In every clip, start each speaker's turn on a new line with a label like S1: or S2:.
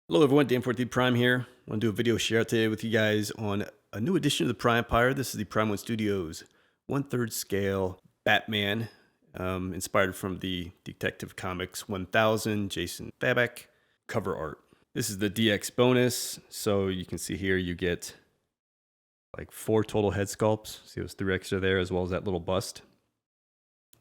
S1: Hello everyone, Dan14 Prime here. I want to do a video share out today with you guys on a new edition of the Prime Empire. This is the Prime 1 Studios 1/3 scale Batman, inspired from the Detective Comics 1000 Jason Fabok cover art. This is the DX bonus, so you can see here you get like 4 total head sculpts. See those 3 extra there, as well as that little bust.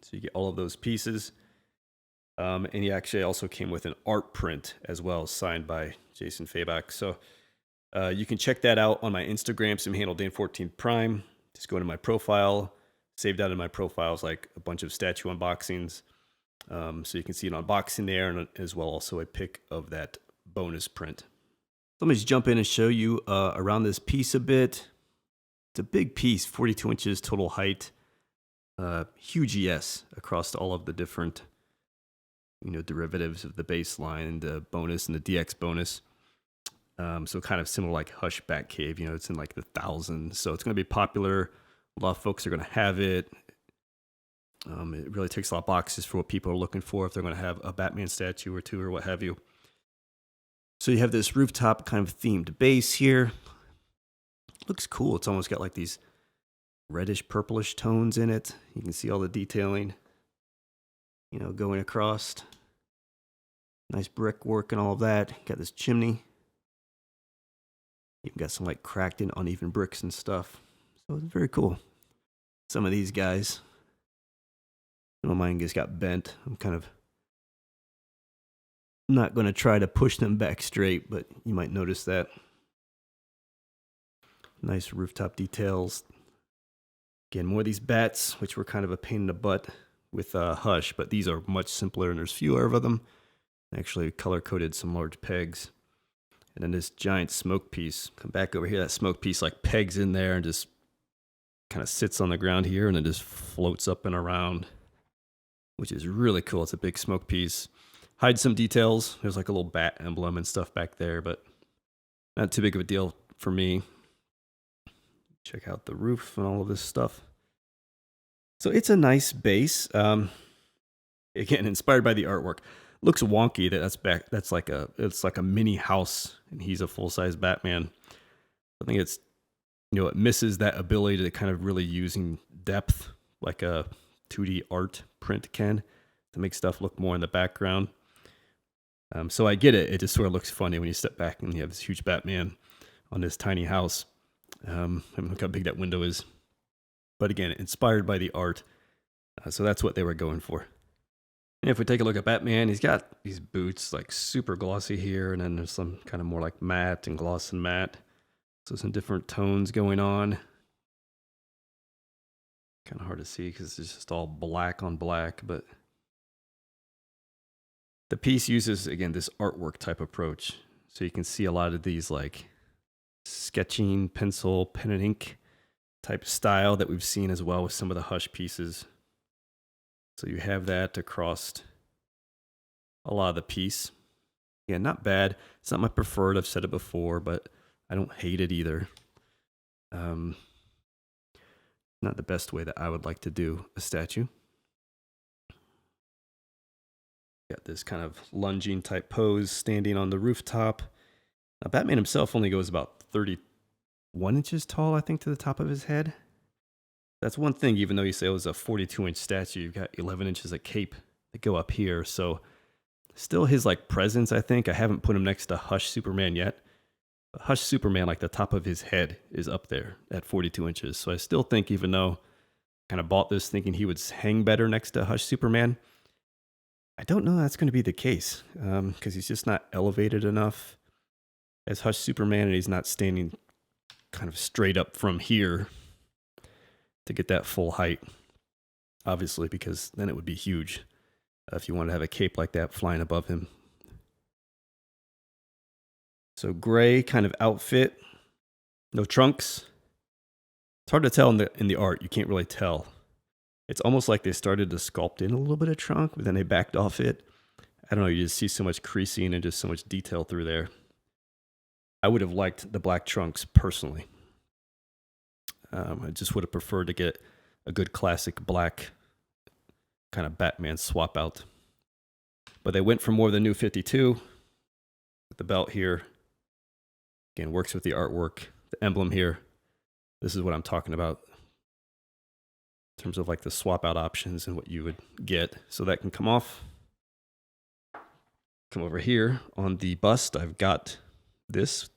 S1: So you get all of those pieces. And he actually also came with an art print as well, signed by Jason Fabok. So you can check that out on my Instagram, some handle Dan14 Prime. Just go to my profile. Saved out in my profiles like a bunch of statue unboxings. So you can see an unboxing there, and as well also a pic of that bonus print. Let me just jump in and show you around this piece a bit. It's a big piece, 42 inches total height. Huge ES across all of the different derivatives of the baseline, the bonus and the DX bonus. So kind of similar like Hush Batcave, it's in like the thousands. So it's going to be popular. A lot of folks are going to have it. It really ticks a lot of boxes for what people are looking for if they're going to have a Batman statue or two or what have you. So you have this rooftop kind of themed base here. Looks cool. It's almost got like these reddish purplish tones in it. You can see all the detailing, going across. Nice brickwork and all of that. Got this chimney. You've got some like cracked and uneven bricks and stuff. So it's very cool. Some of these guys, some of mine just got bent. I'm kind of not going to try to push them back straight, but you might notice that. Nice rooftop details. Again, more of these bats, which were kind of a pain in the butt with Hush, but these are much simpler and there's fewer of them. Actually color-coded some large pegs. And then this giant smoke piece. Come back over here. That smoke piece like pegs in there and just kind of sits on the ground here and then just floats up and around, which is really cool. It's a big smoke piece. Hides some details. There's like a little bat emblem and stuff back there, but not too big of a deal for me. Check out the roof and all of this stuff. So it's a nice base. Again, inspired by the artwork. Looks wonky that's like a mini house and he's a full-size Batman. I think it's it misses that ability to kind of really using depth like a 2D art print can to make stuff look more in the background. So I get it. It just sort of looks funny when you step back and you have this huge Batman on this tiny house. Look how big that window is. But again, inspired by the art. So that's what they were going for. And if we take a look at Batman, he's got these boots like super glossy here, and then there's some kind of more like matte and gloss and matte. So some different tones going on. Kind of hard to see because it's just all black on black, but the piece uses, again, this artwork type approach. So you can see a lot of these like sketching, pencil, pen and ink type style that we've seen as well with some of the Hush pieces. So you have that across a lot of the piece. Yeah, not bad. It's not my preferred. I've said it before, but I don't hate it either. Not the best way that I would like to do a statue. Got this kind of lunging type pose, standing on the rooftop. Now, Batman himself only goes about 31 inches tall, I think, to the top of his head. That's one thing, even though you say it was a 42-inch statue, you've got 11 inches of cape that go up here. So still his like presence, I think. I haven't put him next to Hush Superman yet. But Hush Superman, like the top of his head is up there at 42 inches. So I still think, even though I kind of bought this thinking he would hang better next to Hush Superman, I don't know that's going to be the case because he's just not elevated enough as Hush Superman, and he's not standing kind of straight up from here to get that full height, obviously, because then it would be huge if you wanted to have a cape like that flying above him. So gray kind of outfit, no trunks. It's hard to tell in the art. You can't really tell. It's almost like they started to sculpt in a little bit of trunk, but then they backed off it. I don't know, you just see so much creasing and just so much detail through there. I would have liked the black trunks personally. I just would have preferred to get a good classic black kind of Batman swap out. But they went for more than New 52. the belt here. Again, works with the artwork, the emblem here. This is what I'm talking about in terms of like the swap out options and what you would get. So that can come off. Come over here on the bust, I've got this.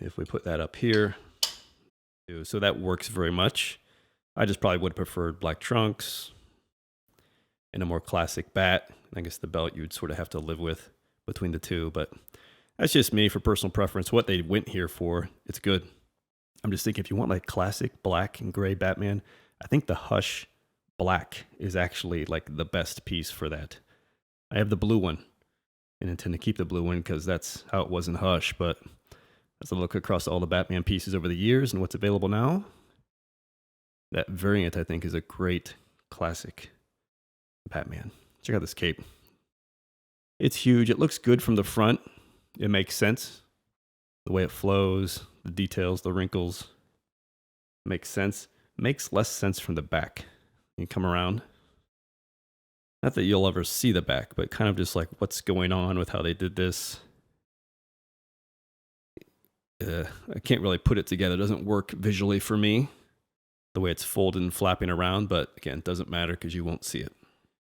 S1: If we put that up here, so that works very much. I just probably would have preferred black trunks and a more classic bat. I guess the belt you would sort of have to live with between the two, but that's just me for personal preference. What they went here for, it's good. I'm just thinking if you want like classic black and gray Batman, I think the Hush Black is actually like the best piece for that. I have the blue one and intend to keep the blue one because that's how it was in Hush, but as I look across all the Batman pieces over the years and what's available now, that variant I think is a great classic Batman. Check out this cape. It's huge. It looks good from the front. It makes sense. The way it flows, the details, the wrinkles. Makes sense. Makes less sense from the back. You come around. Not that you'll ever see the back, but kind of just like what's going on with how they did this. I can't really put it together. It doesn't work visually for me, the way it's folded and flapping around, but again, it doesn't matter because you won't see it.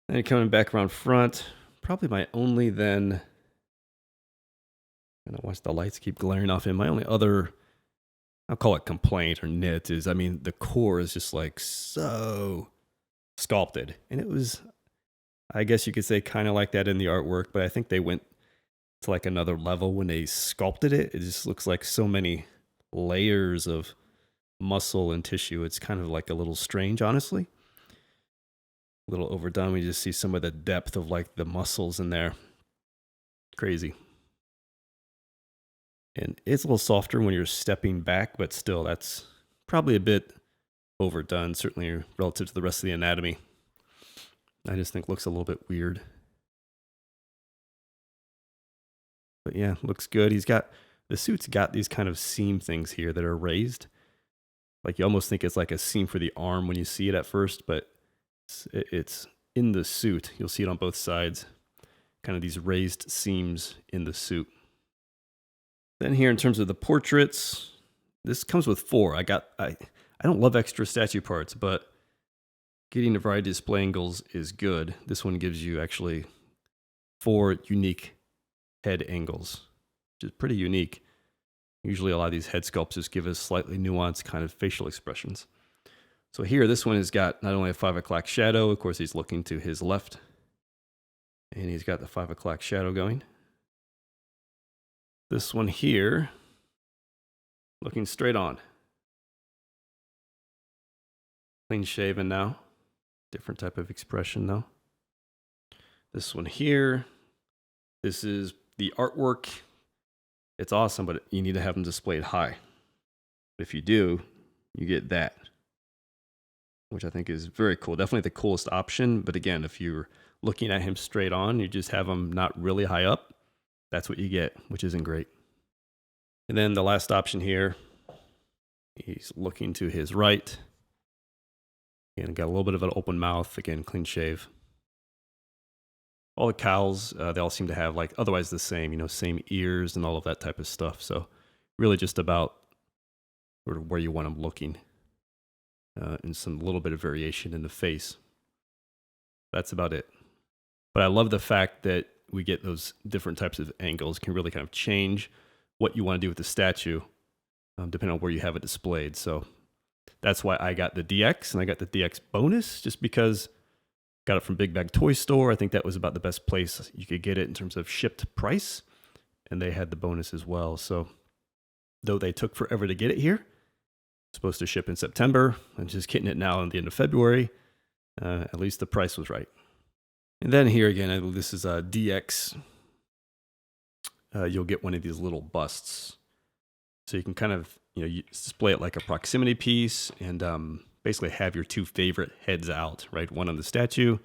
S1: And coming back around front, probably my only then, and I watch the lights keep glaring off in, my only other, I'll call it complaint or nit is, I mean, the core is just like so sculpted. And it was, I guess you could say kind of like that in the artwork, but I think they went to like another level when they sculpted it. It just looks like so many layers of muscle and tissue. It's kind of like a little strange, honestly. A little overdone. We just see some of the depth of like the muscles in there. Crazy. And it's a little softer when you're stepping back, but still that's probably a bit overdone, certainly relative to the rest of the anatomy. I just think looks a little bit weird. But yeah, looks good. The suit's got these kind of seam things here that are raised. Like you almost think it's like a seam for the arm when you see it at first, but it's in the suit. You'll see it on both sides. Kind of these raised seams in the suit. Then here in terms of the portraits, this comes with 4. I don't love extra statue parts, but getting a variety of display angles is good. This one gives you actually 4 unique head angles, which is pretty unique. Usually a lot of these head sculpts just give us slightly nuanced kind of facial expressions. So here, this one has got not only a 5 o'clock shadow, of course he's looking to his left, and he's got the 5 o'clock shadow going. This one here, looking straight on. Clean shaven now. Different type of expression though. This one here, this is the artwork. It's awesome, but you need to have them displayed high. If you do, you get that, which I think is very cool. Definitely the coolest option. But again, if you're looking at him straight on, you just have him not really high up. That's what you get, which isn't great. And then the last option here, he's looking to his right. And got a little bit of an open mouth. Again, clean shave. All the cowls, they all seem to have like otherwise the same, same ears and all of that type of stuff. So really just about sort of where you want them looking, and some little bit of variation in the face. That's about it. But I love the fact that we get those different types of angles, can really kind of change what you want to do with the statue, depending on where you have it displayed. So that's why I got the DX, and I got the DX bonus just because got it from Big Bag Toy Store. I think that was about the best place you could get it in terms of shipped price. And they had the bonus as well. So though they took forever to get it here, supposed to ship in September, and just getting it now at the end of February, at least the price was right. And then here again, this is a DX. You'll get one of these little busts. So you can kind of, you display it like a proximity piece and basically have your 2 favorite heads out, right? One on the statue,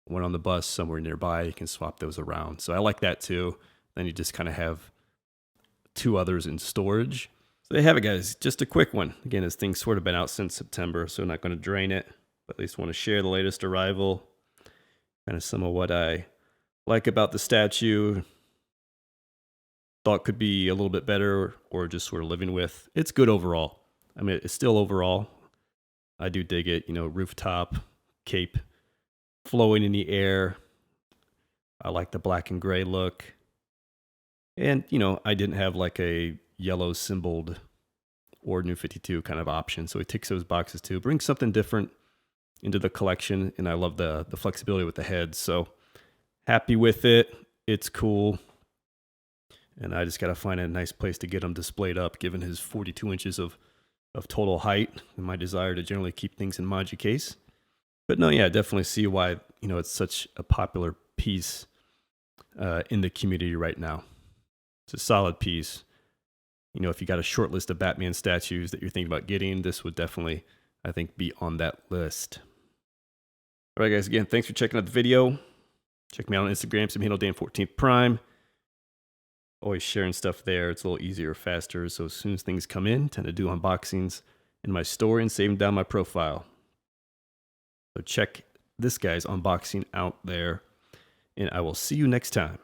S1: one on the bust somewhere nearby. You can swap those around. So I like that too. Then you just kind of have 2 others in storage. So there you have it, guys. Just a quick one. Again, this thing's sort of been out since September, so I'm not going to drain it, but at least want to share the latest arrival. Kind of some of what I like about the statue. thought could be a little bit better or just sort of living with. It's good overall. I mean, it's still overall. I do dig it. You know, rooftop, cape, flowing in the air. I like the black and gray look. And, you know, I didn't have like a yellow symboled or New 52 kind of option. So it ticks those boxes too. Brings something different into the collection. And I love the flexibility with the heads. So happy with it. It's cool. And I just got to find a nice place to get him displayed up, given his 42 inches of total height and my desire to generally keep things in Maji case. But no, yeah, definitely see why, you know, it's such a popular piece in the community right now. It's a solid piece. You know, if you got a short list of Batman statues that you're thinking about getting, this would definitely, I think, be on that list. All right, guys, again, thanks for checking out the video. Check me out on Instagram, SameHandleDan14th Prime. Always sharing stuff there. It's a little easier, faster. So as soon as things come in, tend to do unboxings in my story and save them down my profile. So check this guy's unboxing out there. And I will see you next time.